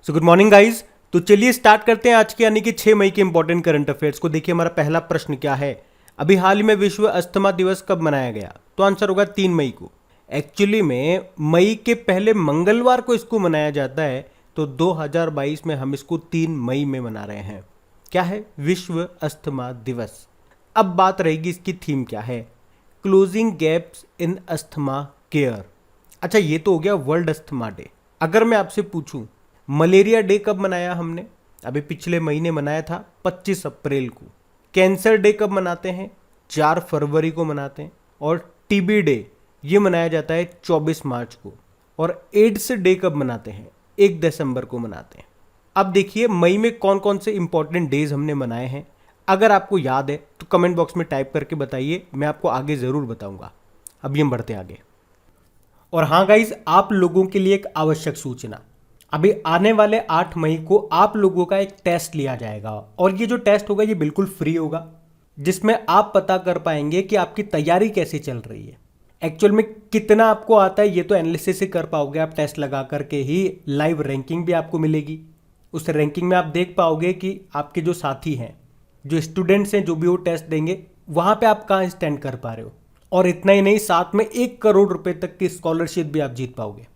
So good morning guys. तो चलिए start करते हैं आज के यानी कि 6 मई के इंपॉर्टेंट करंट अफेयर्स को। देखिए हमारा पहला प्रश्न क्या है, अभी हाल ही में विश्व अस्थमा दिवस कब मनाया गया? तो आंसर होगा 3 मई को। एक्चुअली में मई के पहले मंगलवार को इसको मनाया जाता है, तो 2022 में हम इसको 3 मई में मना रहे हैं। क्या है? विश्व अस्थमा दिवस। अब बात रहेगी इसकी थीम क्या है, closing gaps in asthma care. अच्छा, ये तो हो गया वर्ल्ड अस्थमा डे। अगर मैं आपसे पूछूं मलेरिया डे कब मनाया हमने? अभी पिछले महीने मनाया था 25 अप्रैल को। कैंसर डे कब मनाते हैं? 4 फरवरी को मनाते हैं। और टीबी डे ये मनाया जाता है 24 मार्च को। और एड्स डे कब मनाते हैं? 1 दिसंबर को मनाते हैं। अब देखिए मई में कौन कौन से इंपॉर्टेंट डेज हमने मनाए हैं। अगर आपको याद है तो कमेंट बॉक्स में टाइप करके बताइए, मैं आपको आगे ज़रूर बताऊंगा। अभी हम बढ़ते आगे। और हाँ गाइज, आप लोगों के लिए एक आवश्यक सूचना, अभी आने वाले 8 मई को आप लोगों का एक टेस्ट लिया जाएगा। और ये जो टेस्ट होगा ये बिल्कुल फ्री होगा, जिसमें आप पता कर पाएंगे कि आपकी तैयारी कैसे चल रही है। एक्चुअल में कितना आपको आता है ये तो एनालिसिस ही कर पाओगे आप टेस्ट लगा करके ही। लाइव रैंकिंग भी आपको मिलेगी। उस रैंकिंग में आप देख पाओगे कि आपके जो साथी हैं, जो स्टूडेंट्स हैं, जो भी वो टेस्ट देंगे, वहाँ पे आप कहाँ स्टैंड कर पा रहे हो। और इतना ही नहीं, साथ में 1 करोड़ रुपए तक की स्कॉलरशिप भी आप जीत पाओगे।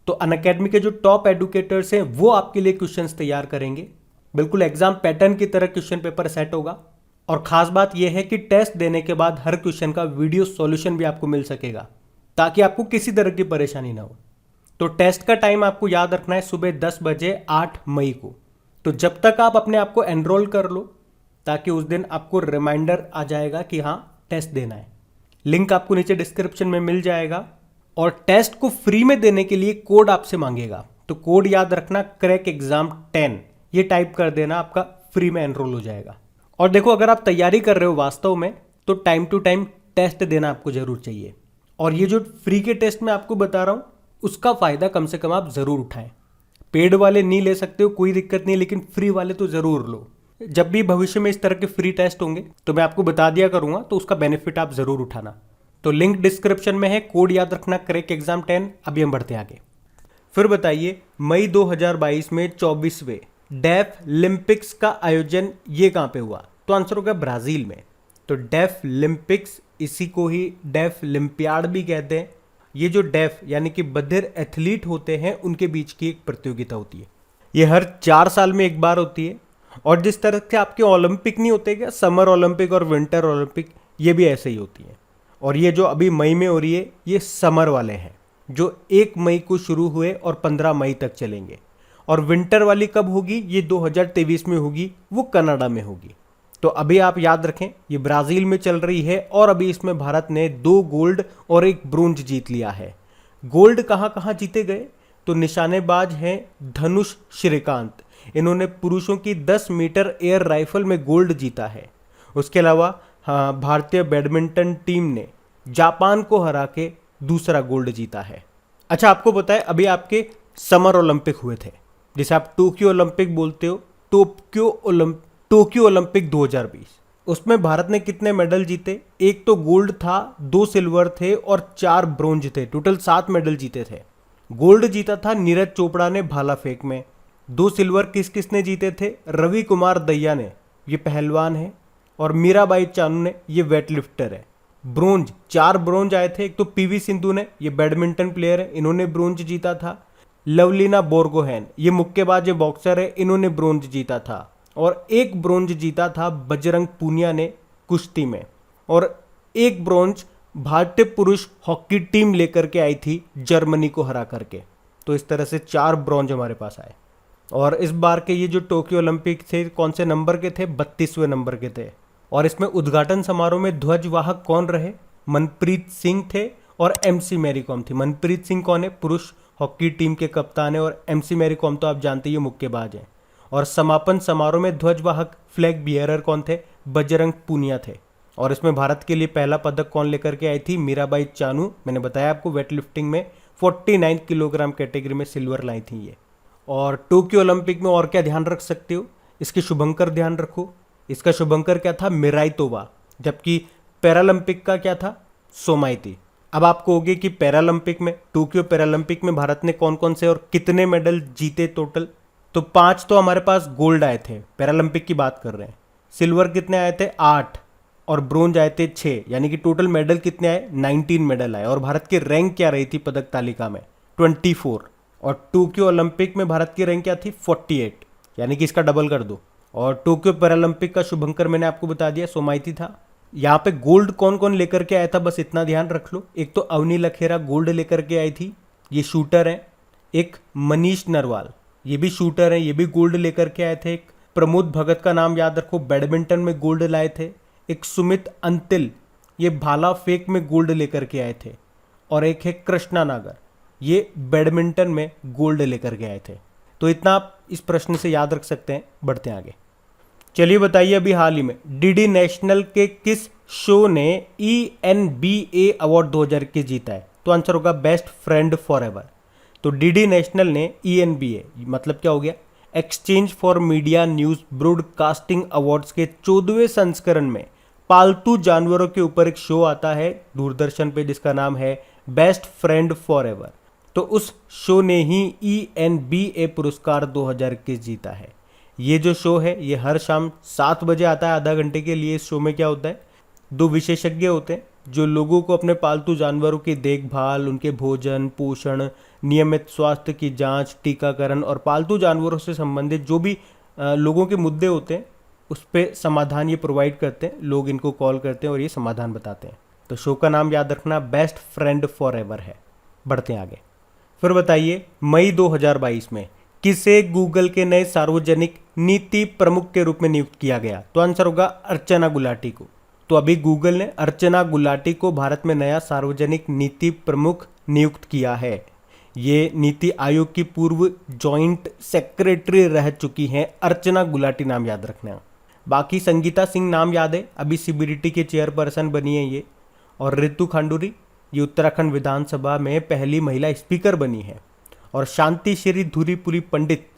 तो अनअकैडमी के जो टॉप एडुकेटर्स हैं वो आपके लिए क्वेश्चंस तैयार करेंगे। बिल्कुल एग्जाम पैटर्न की तरह क्वेश्चन पेपर सेट होगा। और खास बात यह है कि टेस्ट देने के बाद हर क्वेश्चन का वीडियो सॉल्यूशन भी आपको मिल सकेगा, ताकि आपको किसी तरह की परेशानी ना हो। तो टेस्ट का टाइम आपको याद रखना है सुबह 10 बजे 8 मई को। तो जब तक आप अपने आप को एनरोल कर लो, ताकि उस दिन आपको रिमाइंडर आ जाएगा कि हाँ टेस्ट देना है। लिंक आपको नीचे डिस्क्रिप्शन में मिल जाएगा। और टेस्ट को फ्री में देने के लिए कोड आपसे मांगेगा, तो कोड याद रखना, क्रैक एग्जाम 10 ये टाइप कर देना, आपका फ्री में एनरोल हो जाएगा। और देखो, अगर आप तैयारी कर रहे हो वास्तव में, तो टाइम टू टाइम टेस्ट देना आपको जरूर चाहिए। और ये जो फ्री के टेस्ट मैं आपको बता रहा हूँ उसका फायदा कम से कम आप जरूर उठाएं। पेड वाले नहीं ले सकते हो कोई दिक्कत नहीं, लेकिन फ्री वाले तो जरूर लो। जब भी भविष्य में इस तरह के फ्री टेस्ट होंगे तो मैं आपको बता दिया करूंगा, तो उसका बेनिफिट आप जरूर उठाना। तो लिंक डिस्क्रिप्शन में है, कोड याद रखना, क्रैक एग्जाम 10। अभी हम बढ़ते आगे। फिर बताइए, मई 2022 में 24वें डेफ लिम्पिक्स का आयोजन ये कहाँ पे हुआ? तो आंसर होगा ब्राजील में। तो डेफ लिम्पिक्स, इसी को ही डेफ लिम्पियाड भी कहते हैं। ये जो डेफ यानी कि बधिर एथलीट होते हैं उनके बीच की एक प्रतियोगिता होती है। ये हर 4 साल में एक बार होती है। और जिस तरह से आपके ओलंपिक नहीं होते क्या, समर ओलंपिक और विंटर ओलंपिक, ये भी ऐसे ही होती है। और ये जो अभी मई में हो रही है ये समर वाले हैं, जो 1 मई को शुरू हुए और 15 मई तक चलेंगे। और विंटर वाली कब होगी? ये 2023 में होगी, वो कनाडा में होगी। तो अभी आप याद रखें ये ब्राज़ील में चल रही है। और अभी इसमें भारत ने 2 गोल्ड और 1 ब्रोंज जीत लिया है। गोल्ड कहाँ कहाँ जीते गए? तो निशानेबाज हैं धनुष श्रीकांत, इन्होंने पुरुषों की 10 मीटर एयर राइफल में गोल्ड जीता है। उसके अलावा हाँ, भारतीय बैडमिंटन टीम ने जापान को हरा के दूसरा गोल्ड जीता है। अच्छा, आपको पता है अभी आपके समर ओलंपिक हुए थे, जिसे आप टोक्यो ओलंपिक बोलते हो। टोक्यो ओलंपिक 2020, उसमें भारत ने कितने मेडल जीते? 1 तो गोल्ड था, 2 सिल्वर थे और 4 ब्रोंज थे। टोटल 7 मेडल जीते थे। गोल्ड जीता था नीरज चोपड़ा ने भाला फेंक में। 2 सिल्वर किस किसने जीते थे? रवि कुमार दहिया ने, ये पहलवान है। और मीराबाई चानू ने, ये वेट लिफ्टर है। ब्रोंज 4 ब्रोंज आए थे। एक तो पीवी सिंधु ने, ये बैडमिंटन प्लेयर है, इन्होंने ब्रोंज जीता था। लवलीना बोर्गोहेन, ये मुक्केबाज बॉक्सर है, इन्होंने ब्रोंज जीता था। और 1 ब्रोंज जीता था बजरंग पूनिया ने कुश्ती में। और 1 ब्रोंज भारतीय पुरुष हॉकी टीम लेकर के आई थी जर्मनी को हरा करके। तो इस तरह से 4 ब्रोंज हमारे पास आए। और इस बार के ये जो टोक्यो ओलंपिक थे कौन से नंबर के थे? 32वें नंबर के थे। और इसमें उद्घाटन समारोह में ध्वजवाहक कौन रहे? मनप्रीत सिंह थे और एमसी मैरी कॉम थी। मनप्रीत सिंह कौन है? पुरुष हॉकी टीम के कप्तान है। और एमसी मैरी कॉम तो आप जानते ही मुक्केबाज हैं। और समापन समारोह में ध्वजवाहक फ्लैग बियरर कौन थे? बजरंग पूनिया थे। और इसमें भारत के लिए पहला पदक कौन लेकर के आई थी? मीराबाई चानू। मैंने बताया आपको वेट लिफ्टिंग में 49 किलोग्राम कैटेगरी में सिल्वर लाई थी ये। और टोक्यो ओलंपिक में और क्या ध्यान रख सकते हो? इसके शुभंकर ध्यान रखो। इसका शुभंकर क्या था? मिराइतोवा। जबकि पैरालंपिक का क्या था? सोमाइती। अब आपको होगी कि पैरालंपिक में, टोक्यो पैरालंपिक में भारत ने कौन कौन से और कितने मेडल जीते टोटल? तो 5 तो हमारे पास गोल्ड आए थे, पैरालंपिक की बात कर रहे हैं। सिल्वर कितने आए थे? 8, और ब्रोंज आए थे 6, यानी कि टोटल मेडल कितने आए? 19 मेडल आए। और भारत की रैंक क्या रही थी पदक तालिका में? 24। और टोक्यो ओलंपिक में भारत की रैंक क्या थी? 48, यानी कि इसका डबल कर दो। और टोक्यो पैरालंपिक का शुभंकर मैंने आपको बता दिया, सोमाइती था। यहाँ पे गोल्ड कौन कौन लेकर के आया था, बस इतना ध्यान रख लो। एक तो अवनी लखेरा गोल्ड लेकर के आई थी, ये शूटर है। एक मनीष नरवाल, ये भी शूटर है, ये भी गोल्ड लेकर के आए थे। एक प्रमोद भगत का नाम याद रखो, बैडमिंटन में गोल्ड लाए थे। एक सुमित अंतिल, ये भाला फेंक में गोल्ड लेकर के आए थे। और एक है कृष्णा नागर, ये बैडमिंटन में गोल्ड लेकर के आए थे। तो इतना आप इस प्रश्न से याद रख सकते हैं। बढ़ते हैं आगे। चलिए बताइए, अभी हाल ही में डीडी नेशनल के किस शो ने ENBA अवार्ड 2021 जीता है? तो आंसर होगा बेस्ट फ्रेंड फॉर एवर। तो डीडी नेशनल ने ENBA मतलब क्या हो गया? Exchange for media news broadcasting awards के 14वें संस्करण में पालतू जानवरों के ऊपर एक शो आता है दूरदर्शन पे, जिसका नाम है बेस्ट फ्रेंड फॉर एवर। तो उस शो ने ही ENBA पुरस्कार 2021 जीता है। ये जो शो है ये हर शाम 7 बजे आता है, आधा घंटे के लिए। इस शो में क्या होता है, 2 विशेषज्ञ होते हैं जो लोगों को अपने पालतू जानवरों की देखभाल, उनके भोजन पोषण, नियमित स्वास्थ्य की जांच, टीकाकरण और पालतू जानवरों से संबंधित जो भी लोगों के मुद्दे होते हैं उस पर समाधान ये प्रोवाइड करते हैं। लोग इनको कॉल करते हैं और ये समाधान बताते हैं। तो शो का नाम याद रखना, बेस्ट फ्रेंड फॉर एवर है। बढ़ते हैं आगे। फिर बताइए, मई 2022 में किसे गूगल के नए सार्वजनिक नीति प्रमुख के रूप में नियुक्त किया गया? तो आंसर होगा अर्चना गुलाटी को। तो अभी गूगल ने अर्चना गुलाटी को भारत में नया सार्वजनिक नीति प्रमुख नियुक्त किया है। ये नीति आयोग की पूर्व जॉइंट सेक्रेटरी रह चुकी हैं अर्चना गुलाटी, नाम याद रखना। बाकी संगीता सिंह नाम याद है, अभी CBDT के चेयरपर्सन बनी है ये। और रितु खांडूरी, ये उत्तराखंड विधानसभा में पहली महिला स्पीकर बनी है। और शांति श्री धुरीपुरी पंडित,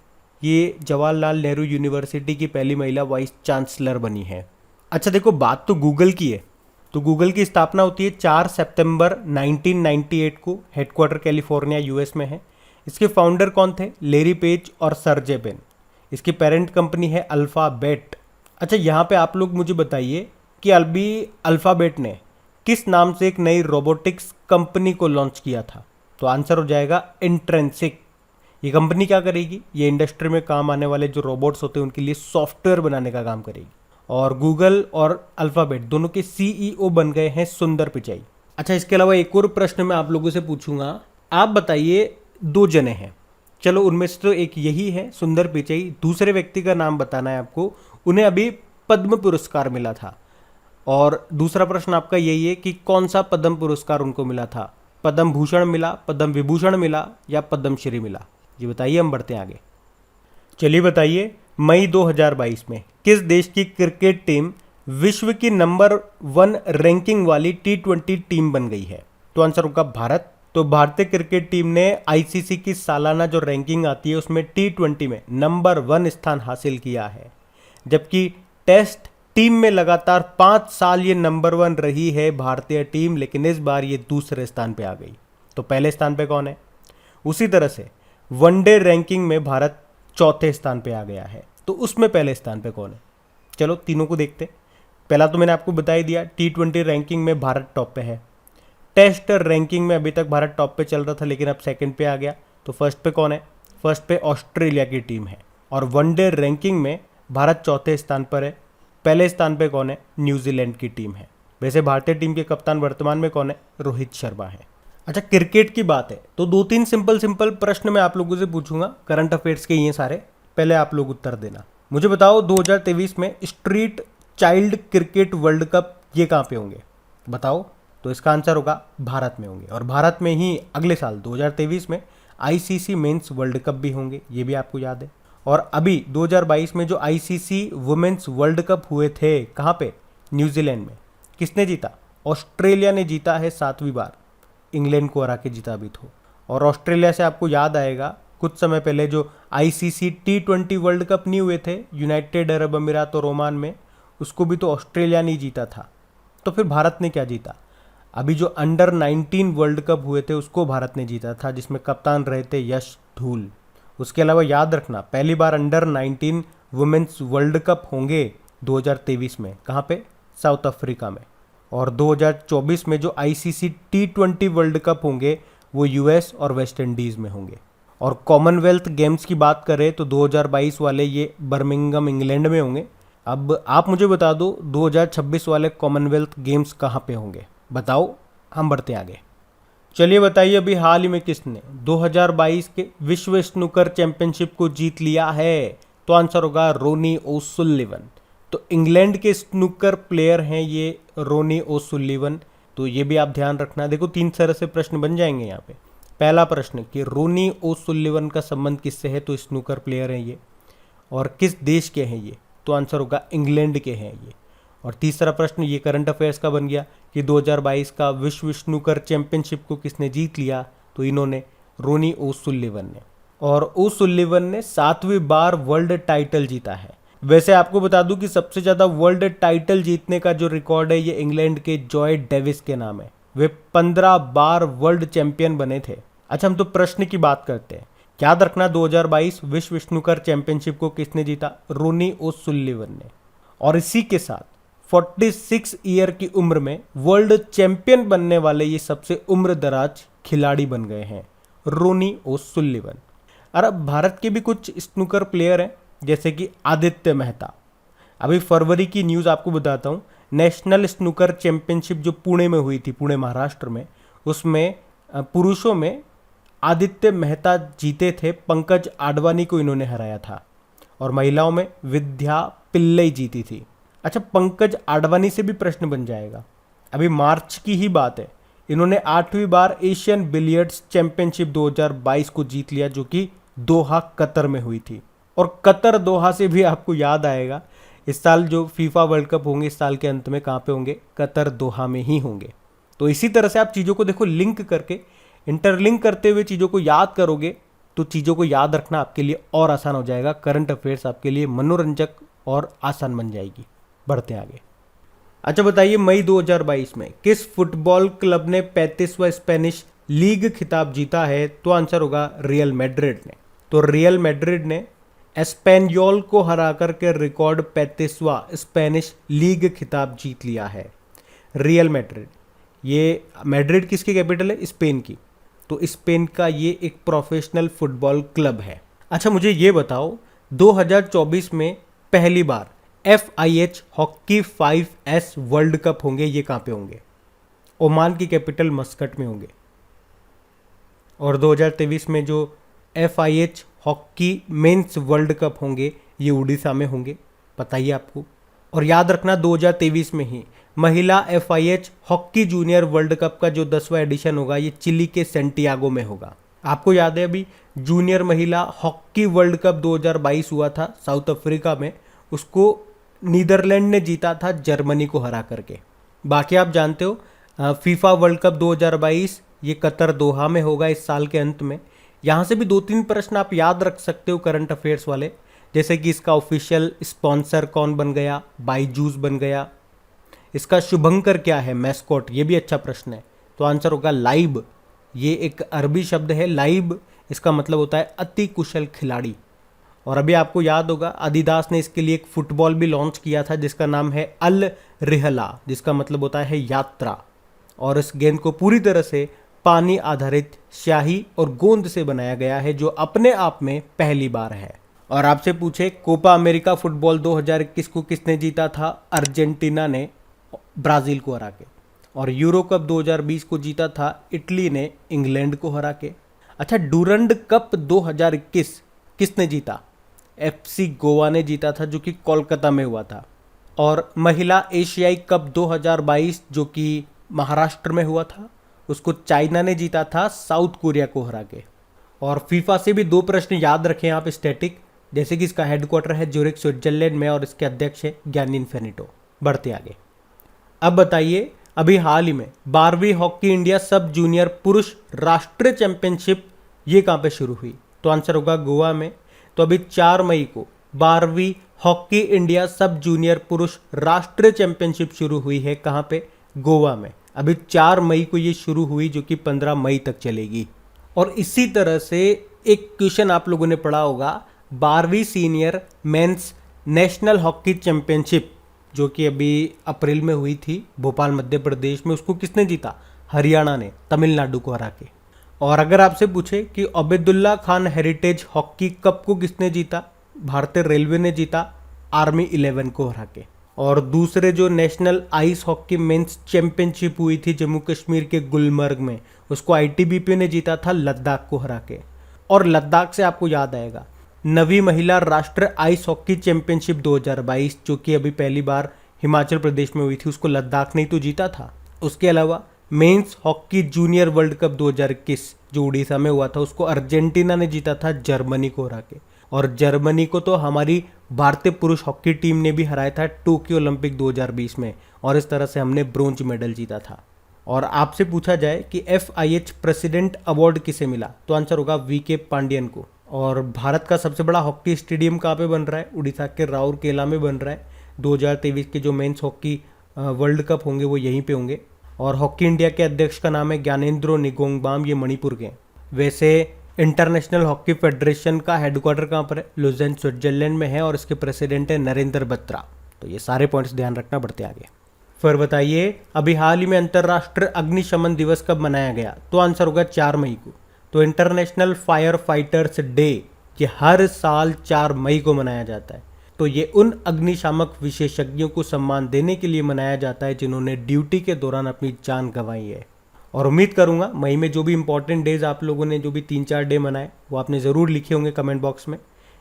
ये जवाहरलाल नेहरू यूनिवर्सिटी की पहली महिला वाइस चांसलर बनी है। अच्छा देखो, बात तो गूगल की है। तो गूगल की स्थापना होती है 4 सितंबर 1998 को, हेडक्वार्टर कैलिफोर्निया US में है। इसके फाउंडर कौन थे? लेरी पेज और सर्जे ब्रिन। इसकी पेरेंट कंपनी है अल्फ़ाबेट। अच्छा, यहाँ पे आप लोग मुझे बताइए कि अभी अल्फ़ाबेट ने किस नाम से एक नई रोबोटिक्स कंपनी को लॉन्च किया था? तो आंसर हो जाएगा इंट्रेंसिक। ये कंपनी क्या करेगी? ये इंडस्ट्री में काम आने वाले जो रोबोट्स होते हैं उनके लिए सॉफ्टवेयर बनाने का काम करेगी। और गूगल और अल्फ़ाबेट दोनों के CEO बन गए हैं सुंदर पिचाई। अच्छा, इसके अलावा एक और प्रश्न मैं आप लोगों से पूछूंगा। आप बताइए, 2 जने हैं, चलो उनमें से तो एक यही है सुंदर पिचाई, दूसरे व्यक्ति का नाम बताना है आपको। उन्हें अभी पद्म पुरस्कार मिला था। और दूसरा प्रश्न आपका यही है कि कौन सा पद्म पुरस्कार उनको मिला था? पद्म भूषण मिला, पद्म विभूषण मिला या पद्मश्री मिला? ये बताइए। हम बढ़ते हैं आगे। चलिए बताइए, मई 2022 में किस देश की क्रिकेट टीम विश्व की नंबर 1 रैंकिंग वाली T20 टीम बन गई है? तो आंसर होगा भारत। तो भारतीय क्रिकेट टीम ने ICC की सालाना जो रैंकिंग आती है उसमें T20 में नंबर 1 स्थान हासिल किया है। जबकि टेस्ट टीम में लगातार 5 साल ये नंबर 1 रही है भारतीय टीम, लेकिन इस बार ये दूसरे स्थान पे आ गई। तो पहले स्थान पे कौन है? उसी तरह से वनडे रैंकिंग में भारत चौथे स्थान पे आ गया है, तो उसमें पहले स्थान पे कौन है? चलो तीनों को देखते। पहला तो मैंने आपको बता ही दिया, T20 रैंकिंग में भारत टॉप पे है। टेस्ट रैंकिंग में अभी तक भारत टॉप पे चल रहा था, लेकिन अब सेकंड पे आ गया। तो फर्स्ट पे कौन है? फर्स्ट पे ऑस्ट्रेलिया की टीम है। और वनडे रैंकिंग में भारत चौथे स्थान पर है। पहले स्थान पे कौन है? न्यूजीलैंड की टीम है। वैसे भारतीय टीम के कप्तान वर्तमान में कौन है? रोहित शर्मा है। अच्छा, क्रिकेट की बात है तो 2-3 सिंपल प्रश्न मैं आप लोगों से पूछूंगा, करंट अफेयर्स के ये सारे। पहले आप लोग उत्तर देना। मुझे बताओ, 2023 में street child cricket world cup ये कहाँ पे होंगे? बताओ। तो इसका आंसर होगा भारत में होंगे। और भारत में ही अगले साल 2023 में ICC मेंस वर्ल्ड कप भी होंगे, ये भी आपको याद है। और अभी 2022 में जो ICC वुमेन्स वर्ल्ड कप हुए थे, कहाँ पे? न्यूजीलैंड में। किसने जीता? ऑस्ट्रेलिया ने जीता है 7वीं बार, इंग्लैंड को हरा के जीता भी तो। और ऑस्ट्रेलिया से आपको याद आएगा कुछ समय पहले जो ICC T20 वर्ल्ड कप नहीं हुए थे यूनाइटेड अरब अमीरात और ओमान में, उसको भी तो ऑस्ट्रेलिया ने जीता था। तो फिर भारत ने क्या जीता? अभी जो अंडर 19 वर्ल्ड कप हुए थे उसको भारत ने जीता था, जिसमें कप्तान रहे थे यश धूल। उसके अलावा याद रखना पहली बार अंडर 19 वुमेन्स वर्ल्ड कप होंगे 2023 में, कहाँ पे? साउथ अफ्रीका में। और 2024 में जो ICC T20 वर्ल्ड कप होंगे वो US और वेस्ट इंडीज़ में होंगे। और कॉमनवेल्थ गेम्स की बात करें तो 2022 वाले ये बर्मिंघम इंग्लैंड में होंगे। अब आप मुझे बता दो 2026 वाले कॉमनवेल्थ गेम्स कहाँ पे होंगे, बताओ, हम बढ़ते आगे। चलिए बताइए अभी हाल ही में किसने 2022 के विश्व स्नूकर चैंपियनशिप को जीत लिया है? तो आंसर होगा रोनी ओसुलिवन। तो इंग्लैंड के स्नूकर प्लेयर हैं ये रोनी ओसुलिवन। तो ये भी आप ध्यान रखना। देखो 3 तरह से प्रश्न बन जाएंगे यहाँ पे। पहला प्रश्न कि रोनी ओसुलिवन का संबंध किससे है? तो स्नूकर प्लेयर हैं ये। और किस देश के हैं ये? तो आंसर होगा इंग्लैंड के हैं ये। और तीसरा प्रश्न ये करंट अफेयर्स का बन गया कि 2022 का विश्व स्नूकर चैंपियनशिप को किसने जीत लिया? तो इन्होंने, रोनी ओसुलिवन ने। और ओसुलिवन ने 7वीं बार वर्ल्ड टाइटल जीता है। वैसे आपको बता दूं कि सबसे ज़्यादा वर्ल्ड टाइटल जीतने का जो रिकॉर्ड है ये इंग्लैंड के जॉय डेविस के नाम है। वे 15 बार वर्ल्ड चैंपियन बने थे। अच्छा, हम तो प्रश्न की बात करते हैं। याद रखना 2022 विश्व स्नूकर चैंपियनशिप को किसने जीता? रोनी ओसुलिवन ने। और इसी के साथ 46 ईयर की उम्र में वर्ल्ड चैंपियन बनने वाले ये सबसे उम्र दराज खिलाड़ी बन गए हैं, रोनी ओसुलिवन। और अब भारत के भी कुछ स्नूकर प्लेयर हैं जैसे कि आदित्य मेहता। अभी फरवरी की न्यूज़ आपको बताता हूँ। नेशनल स्नूकर चैंपियनशिप जो पुणे में हुई थी, पुणे महाराष्ट्र में, उसमें पुरुषों में आदित्य मेहता जीते थे। पंकज आडवाणी को इन्होंने हराया था। और महिलाओं में विद्या पिल्लई जीती थी। अच्छा, पंकज आडवाणी से भी प्रश्न बन जाएगा। अभी मार्च की ही बात है, इन्होंने 8वीं बार एशियन बिलियर्ड्स चैंपियनशिप 2022 को जीत लिया जो कि दोहा कतर में हुई थी। और कतर दोहा से भी आपको याद आएगा इस साल जो फीफा वर्ल्ड कप होंगे इस साल के अंत में कहाँ पे होंगे? कतर दोहा में ही होंगे। तो इसी तरह से आप चीज़ों को देखो लिंक करके, इंटरलिंक करते हुए चीज़ों को याद करोगे तो चीज़ों को याद रखना आपके लिए और आसान हो जाएगा। करंट अफेयर्स आपके लिए मनोरंजक और आसान बन जाएगी। बढ़ते आगे। अच्छा बताइए, मई 2022 में किस फुटबॉल क्लब ने 35वां स्पेनिश लीग खिताब जीता है? तो आंसर होगा रियल मैड्रिड ने। तो रियल मैड्रिड ने एस्पेन्योल को हरा करके रिकॉर्ड 35वां स्पेनिश लीग खिताब जीत लिया है। रियल मैड्रिड, ये मैड्रिड किसकी कैपिटल है? स्पेन की। तो स्पेन का ये एक प्रोफेशनल फुटबॉल क्लब है। अच्छा मुझे ये बताओ 2024 में पहली बार FIH hockey 5S world cup होंगे, ये कहाँ पे होंगे? ओमान की कैपिटल मस्कट में होंगे। और 2023 में जो FIH hockey mains world cup होंगे ये उड़ीसा में होंगे, बताइए आपको। और याद रखना 2023 में ही महिला FIH hockey junior world cup का जो 10वां एडिशन होगा ये चिली के सेंटियागो में होगा। आपको याद है अभी जूनियर महिला हॉकी वर्ल्ड कप 2022 हुआ था साउथ अफ्रीका में, उसको नीदरलैंड ने जीता था जर्मनी को हरा करके। बाकी आप जानते हो फीफा वर्ल्ड कप 2022 ये कतर दोहा में होगा इस साल के अंत में। यहाँ से भी 2-3 प्रश्न आप याद रख सकते हो करंट अफेयर्स वाले, जैसे कि इसका ऑफिशियल स्पॉन्सर कौन बन गया? बाईजूस बन गया। इसका शुभंकर क्या है? मैस्कॉट, ये भी अच्छा प्रश्न है। तो आंसर होगा लाइब। ये एक अरबी शब्द है लाइब, इसका मतलब होता है अति कुशल खिलाड़ी। और अभी आपको याद होगा adidas ने इसके लिए एक फुटबॉल भी लॉन्च किया था जिसका नाम है अल रिहला, जिसका मतलब होता है यात्रा। और इस गेंद को पूरी तरह से पानी आधारित स्याही और गोंद से बनाया गया है जो अपने आप में पहली बार है। और आपसे पूछे कोपा अमेरिका फुटबॉल 2021 को किसने जीता था? अर्जेंटीना ने ब्राज़ील को हरा के। और यूरो कप 2020 को जीता था इटली ने इंग्लैंड को हरा के। अच्छा, डूरंड कप 2021 किसने जीता? FC गोवा ने जीता था जो कि कोलकाता में हुआ था। और महिला एशियाई कप 2022 जो कि महाराष्ट्र में हुआ था उसको चाइना ने जीता था साउथ कोरिया को हरा के। और फीफा से भी 2 प्रश्न याद रखें आप स्टैटिक, जैसे कि इसका हेडक्वार्टर है ज्यूरिख स्विट्जरलैंड में और इसके अध्यक्ष है गियानी इन्फेनिटो। बढ़ते आगे। अब बताइए अभी हाल ही में 12वीं हॉकी इंडिया सब जूनियर पुरुष राष्ट्रीय चैंपियनशिप ये कहाँ पे शुरू हुई? तो आंसर होगा गोवा में। तो अभी 4 मई को 12वीं हॉकी इंडिया सब जूनियर पुरुष राष्ट्रीय चैंपियनशिप शुरू हुई है, कहाँ पे? गोवा में। अभी 4 मई को ये शुरू हुई जो कि 15 मई तक चलेगी। और इसी तरह से एक क्वेश्चन आप लोगों ने पढ़ा होगा 12वीं senior mains national hockey championship जो कि अभी अप्रैल में हुई थी भोपाल मध्य प्रदेश में, उसको किसने जीता? हरियाणा ने तमिलनाडु को हरा के। और अगर आपसे पूछे कि Abdullah Khan heritage hockey cup को किसने जीता? भारतीय रेलवे ने जीता आर्मी 11 को हरा के। और दूसरे जो national ice hockey mains championship हुई थी जम्मू कश्मीर के गुलमर्ग में, उसको आईटीबीपी ने जीता था लद्दाख को हरा के। और लद्दाख से आपको याद आएगा नवी महिला राष्ट्रीय आइस हॉकी चैंपियनशिप 2022 जो कि अभी पहली बार हिमाचल प्रदेश में हुई थी, उसको लद्दाख ने ही तो जीता था। उसके अलावा men's hockey junior world cup 2021 जो उड़ीसा में हुआ था, उसको अर्जेंटीना ने जीता था जर्मनी को हरा के। और जर्मनी को तो हमारी भारतीय पुरुष हॉकी टीम ने भी हराया था टोक्यो ओलंपिक 2020 में, और इस तरह से हमने ब्रोंज मेडल जीता था। और आपसे पूछा जाए कि FIH प्रेसिडेंट अवार्ड किसे मिला, तो आंसर होगा VK पांडियन को। और भारत का सबसे बड़ा हॉकी स्टेडियम कहाँ पे बन रहा है? उड़ीसा के राउरकेला में बन रहा है। 2023 के जो मेंस हॉकी वर्ल्ड कप होंगे वो यहीं पे होंगे। और हॉकी इंडिया के अध्यक्ष का नाम है ज्ञानेंद्रो निगोंगबाम, ये मणिपुर के। वैसे इंटरनेशनल हॉकी फेडरेशन का हेडक्वार्टर कहाँ पर है? लुज़ेन स्विट्जरलैंड में है, और इसके प्रेसिडेंट है नरेंद्र बत्रा। तो ये सारे पॉइंट्स ध्यान रखना, बढ़ते आगे। फिर बताइए अभी हाल ही में अंतर्राष्ट्रीय अग्निशमन दिवस कब मनाया गया? तो आंसर होगा 4 मई को। तो इंटरनेशनल फायर फाइटर्स डे ये हर साल 4 मई को मनाया जाता है। तो ये उन अग्निशामक विशेषज्ञों को सम्मान देने के लिए मनाया जाता है जिन्होंने ड्यूटी के दौरान अपनी जान गंवाई है। और उम्मीद करूंगा मई में जो भी इंपॉर्टेंट डेज आप लोगों ने जो भी 3-4 डे मनाए वो आपने ज़रूर लिखे होंगे कमेंट बॉक्स में।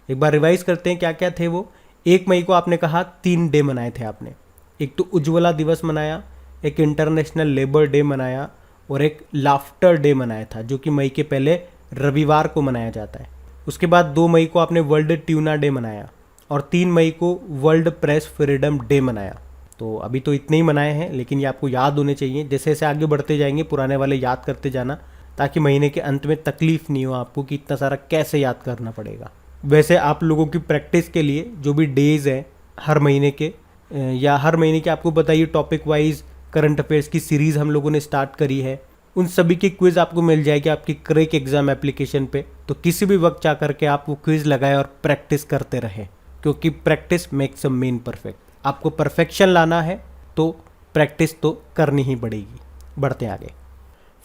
एक बार रिवाइज करते हैं क्या क्या थे वो। 1 मई को आपने कहा 3 डे मनाए थे आपने। एक तो उज्ज्वला दिवस मनाया, एक इंटरनेशनल लेबर डे मनाया, और एक लाफ्टर डे मनाया था जो कि मई के पहले रविवार को मनाया जाता है। उसके बाद 2 मई को आपने वर्ल्ड ट्यूना डे मनाया, और 3 मई को वर्ल्ड प्रेस फ्रीडम डे मनाया। तो अभी तो इतने ही मनाए हैं, लेकिन ये आपको याद होने चाहिए। जैसे जैसे आगे बढ़ते जाएंगे पुराने वाले याद करते जाना, ताकि महीने के अंत में तकलीफ नहीं हो आपको कि इतना सारा कैसे याद करना पड़ेगा। वैसे आप लोगों की प्रैक्टिस के लिए जो भी डेज हैं हर महीने के या हर महीने के, आपको बताइए टॉपिक वाइज करंट अफेयर्स की सीरीज़ हम लोगों ने स्टार्ट करी है। उन सभी की क्विज आपको मिल जाएगी आपकी क्रैक एग्जाम एप्लीकेशन पे। तो किसी भी वक्त जा करके आप वो क्विज लगाएं और प्रैक्टिस करते रहें, क्योंकि practice makes a man perfect. आपको परफेक्शन लाना है तो प्रैक्टिस तो करनी ही पड़ेगी। बढ़ते आगे।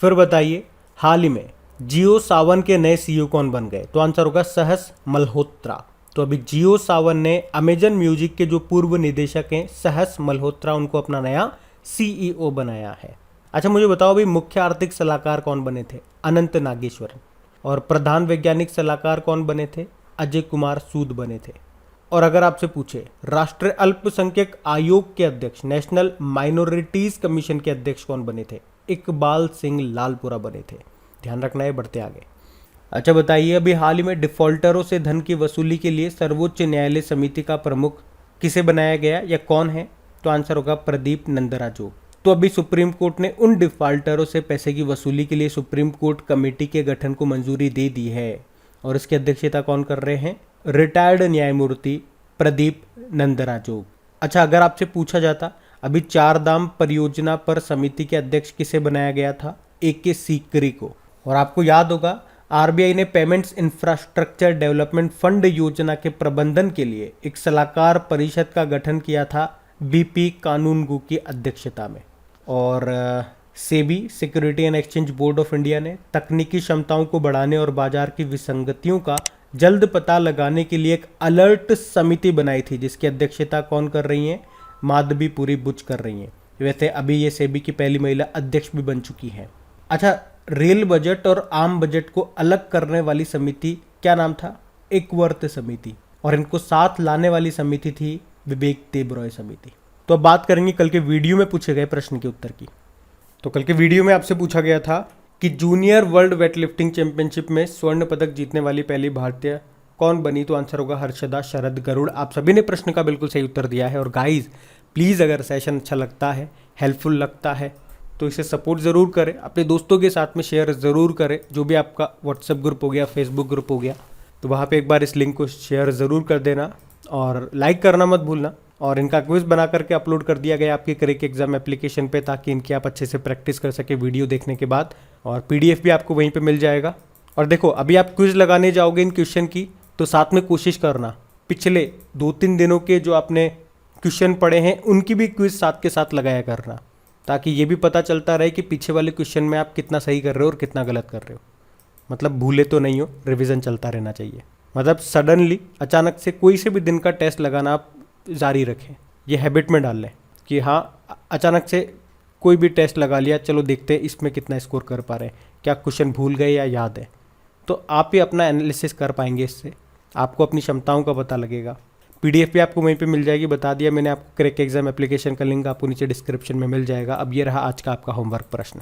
फिर बताइए हाल ही में जियो सावन के नए CEO कौन बन गए? तो आंसर होगा सहस मल्होत्रा। तो अभी जियो सावन ने अमेजन म्यूजिक के जो पूर्व निदेशक हैं सहस मल्होत्रा, उनको अपना नया CEO बनाया है। अच्छा मुझे बताओ भाई, मुख्य आर्थिक सलाहकार कौन बने थे? अनंत नागेश्वरन। और प्रधान वैज्ञानिक सलाहकार कौन बने थे? अजय कुमार सूद बने थे। और अगर आपसे पूछे राष्ट्रीय अल्पसंख्यक आयोग के अध्यक्ष, नेशनल माइनॉरिटीज कमीशन के अध्यक्ष कौन बने थे? इकबाल सिंह लालपुरा बने थे। ध्यान रखना है, बढ़ते आगे। अच्छा बताइए अभी हाल ही में डिफॉल्टरों से धन की वसूली के लिए सर्वोच्च न्यायालय समिति का प्रमुख किसे बनाया गया या कौन है? तो आंसर होगा प्रदीप नंदराजोग। तो अभी सुप्रीम कोर्ट ने उन डिफॉल्टरों से पैसे की वसूली के लिए सुप्रीम कोर्ट कमेटी के गठन को मंजूरी दे दी है, और इसकी अध्यक्षता कौन कर रहे हैं? रिटायर्ड न्यायमूर्ति प्रदीप नंदराजोग। अच्छा अगर आपसे पूछा जाता अभी 4 धाम परियोजना पर समिति के अध्यक्ष किसे बनाया गया था? AK सीकरी को। और आपको याद होगा RBI ने पेमेंट्स इंफ्रास्ट्रक्चर डेवलपमेंट फंड योजना के प्रबंधन के लिए एक सलाहकार परिषद का गठन किया था BP कानूनगो की अध्यक्षता में। और SEBI security and exchange board of India ने तकनीकी क्षमताओं को बढ़ाने और बाजार की विसंगतियों का जल्द पता लगाने के लिए एक अलर्ट समिति बनाई थी, जिसकी अध्यक्षता कौन कर रही हैं? माधवी पुरी बुच कर रही हैं। वैसे अभी ये सेबी की पहली महिला अध्यक्ष भी बन चुकी हैं। अच्छा रेल बजट और आम बजट को अलग करने वाली समिति क्या नाम था? एकवर्त समिति। और इनको साथ लाने वाली समिति थी विवेक देबरॉय समिति। तो अब बात करेंगे कल के वीडियो में पूछे गए प्रश्न के उत्तर की। तो कल के वीडियो में आपसे पूछा गया था कि जूनियर वर्ल्ड वेटलिफ्टिंग चैंपियनशिप में स्वर्ण पदक जीतने वाली पहली भारतीय कौन बनी? तो आंसर होगा हर्षदा शरद गरुड़। आप सभी ने प्रश्न का बिल्कुल सही उत्तर दिया है। और गाइज प्लीज़ अगर सेशन अच्छा लगता है, हेल्पफुल लगता है, तो इसे सपोर्ट ज़रूर करें, अपने दोस्तों के साथ में शेयर ज़रूर करें। जो भी आपका व्हाट्सएप ग्रुप हो गया, फेसबुक ग्रुप हो गया, तो वहाँ पे एक बार इस लिंक को शेयर ज़रूर कर देना और लाइक करना मत भूलना। और इनका क्विज बना करके अपलोड कर दिया गया आपके क्रैक एग्जाम एप्लीकेशन पे, ताकि इनकी आप अच्छे से प्रैक्टिस कर सके वीडियो देखने के बाद। और PDF भी आपको वहीं पे मिल जाएगा। और देखो अभी आप क्विज लगाने जाओगे इन क्वेश्चन की तो साथ में कोशिश करना पिछले 2-3 दिनों के जो आपने क्वेश्चन पढ़े हैं उनकी भी क्विज साथ के साथ लगाया करना, ताकि ये भी पता चलता रहे कि पीछे वाले क्वेश्चन में आप कितना सही कर रहे हो और कितना गलत कर रहे हो। मतलब भूले तो नहीं हो, रिवीजन चलता रहना चाहिए। मतलब सडनली अचानक से कोई से भी दिन का टेस्ट लगाना आप जारी रखें, ये हैबिट में डाल लें कि हाँ अचानक से कोई भी टेस्ट लगा लिया, चलो देखते हैं इसमें कितना स्कोर कर पा रहे हैं, क्या क्वेश्चन भूल गए या याद है। तो आप ही अपना एनालिसिस कर पाएंगे, इससे आपको अपनी क्षमताओं का पता लगेगा। पीडीएफ भी आपको वहीं पे मिल जाएगी, बता दिया मैंने आपको। क्रैक एग्जाम एप्लीकेशन का लिंक आपको नीचे डिस्क्रिप्शन में मिल जाएगा। अब ये रहा आज का आपका होमवर्क प्रश्न।